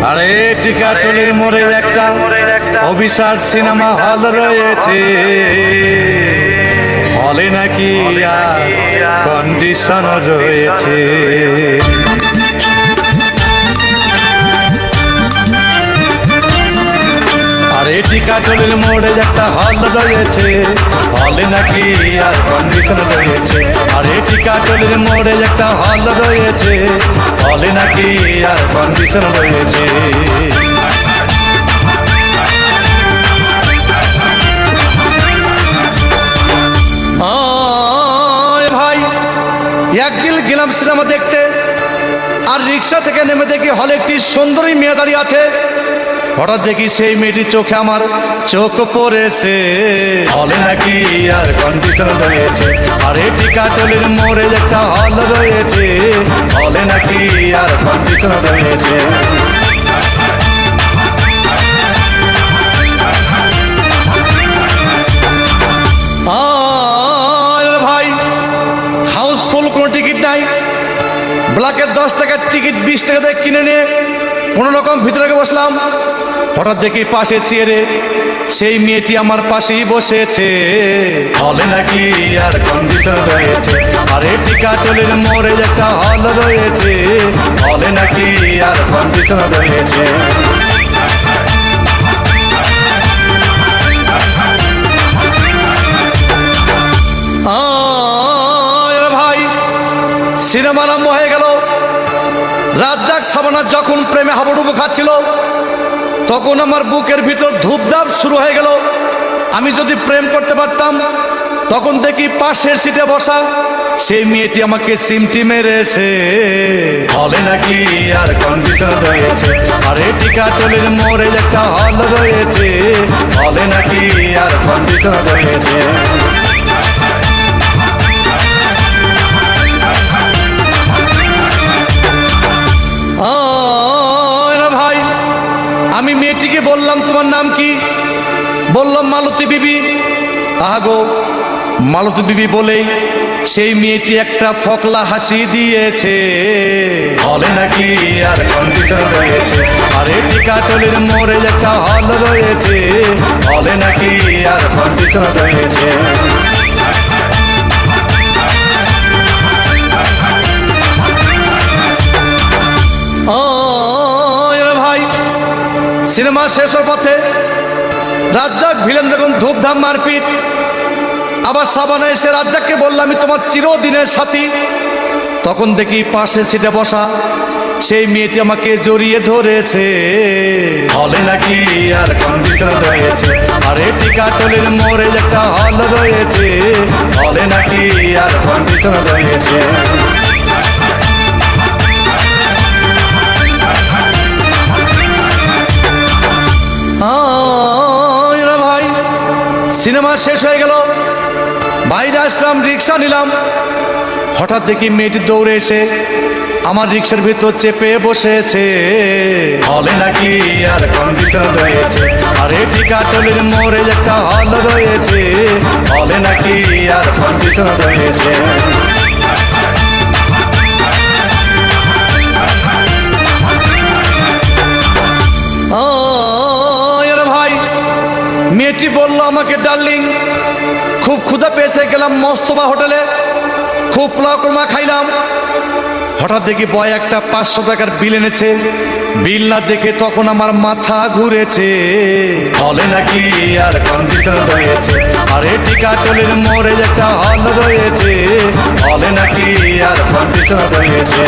আরে টিকাটুলির মোড়ে একটা অভিসার সিনেমা হল রয়েছে, হলে নাকি আর কন্ডিশন রয়েছে। আরে টিকাটুলির মোড়ে একটা হল রয়েছে, হলে নাকি আর কন্ডিশন রয়েছে। আরে টিকাটুলির মোড়ে একটা হল রয়েছে, হলে নাকি আর কন্ডিশন রয়েছে। ভাই একদিন গেলাম সিনেমা দেখতে, আর রিক্সা থেকে নেমে দেখি হলে একটি সুন্দরী মেয়ে দাঁড়িয়ে আছে। হঠাৎ দেখি সেই মেয়েটির চোখে আমার চোখ পড়েছে, হলে নাকি আর কন্ডিশন রয়েছে। আরে টিকাটুলির মোড়ে একটা হল রয়েছে, হলে নাকি আর কন্ডিশন রয়েছে। ভাই হাউসফুল কোনো টিকিট নাই, ব্ল্যাকের 10 টাকার টিকিট 20 টাকা দিয়ে কিনে নিয়ে কোনো রকম ভিতরে বসলাম। হঠাৎ দেখি পাশে চেয়ারে সেই মেয়েটি আমার পাশেই বসেছে, হলে নাকি আর কন্ডিশন রয়েছে। আরে টিকাটুলির মোড়ে একটা হল রয়েছে, হলে নাকি আর কন্ডিশন রয়েছে। ভাই সিনেমা আরম্ভ হয়ে গেল। রাজ্জাক শাবানা যখন প্রেমে হাবুডুবু খাচ্ছিল, তখন আমার বুকের ভিতর ধূপধাপ শুরু হয়ে গেল। আমি যদি প্রেম করতে পারতাম, তখন দেখি পাশের সিটে বসা সেই মেয়েটি আমাকে সিমটি মেরেছে, হলে নাকি আর কন্ডিশন রয়েছে। আরে টিকাটুলির মোড়ে একটা হল রয়েছে, হলে নাকি আর কন্ডিশন রয়েছে। ভাই আমি মেয়েটিকে বললাম, তোমার নাম কি? বললাম মালতী বিবি। আহাগো মালতী বিবি বলেই সেই মেয়েটি একটা ফকলা হাসি দিয়েছে, হলে নাকি আর কন্ডিশন রয়েছে। আরে টিকাটুলির মোড়ে একটা হল রয়েছে, হলে নাকি আর কন্ডিশন রয়েছে। ভাই সিনেমা শেষ হওয়ার পথে রাজ্জাক ভিলেন যখন ধূপধাম মারপিট, আবার শাবানা এসে রাজ্জাককে বললাম, আমি তোমার চিরদিনের সাথী। তখন দেখি পাশে সিটে বসা সেই মেয়েটি আমাকে জড়িয়ে ধরেছে, হলে নাকি আর কন্ডিশন রয়েছে। আরে টিকাটুলির মোড়ে একটা হল রয়েছে, হলে নাকি আর কন্ডিশন রয়েছে। ভাই সিনেমা শেষ হয়ে গেল, বাইরে আসলাম, রিক্সা নিলাম। হঠাৎ দেখি মেয়েটি দৌড়ে এসে আমার রিক্সার ভিতর চেপে বসেছে, হলে নাকি আর কন্ডিশন রয়েছে। আরে টিকাটুলির মোড়ে একটা হল রয়েছে, হলে নাকি আর কন্ডিশন রয়েছে। ভাই মেয়েটি বলল আমাকে, ডার্লিং খুব ক্ষুধা পেয়েছে, গেলাম মস্তবা হোটেলে, খুব পোলাও কোরমা খাইলাম। হঠাৎ দেখি বয় একটা 500 টাকার বিল এনেছে, বিল না দেখে তখন আমার মাথা ঘুরেছে, হলে নাকি আর কন্ডিশন রয়েছে। আরে টিকাটুলির মোড়ে একটা হল রয়েছে, হলে নাকি আর কন্ডিশন রয়েছে।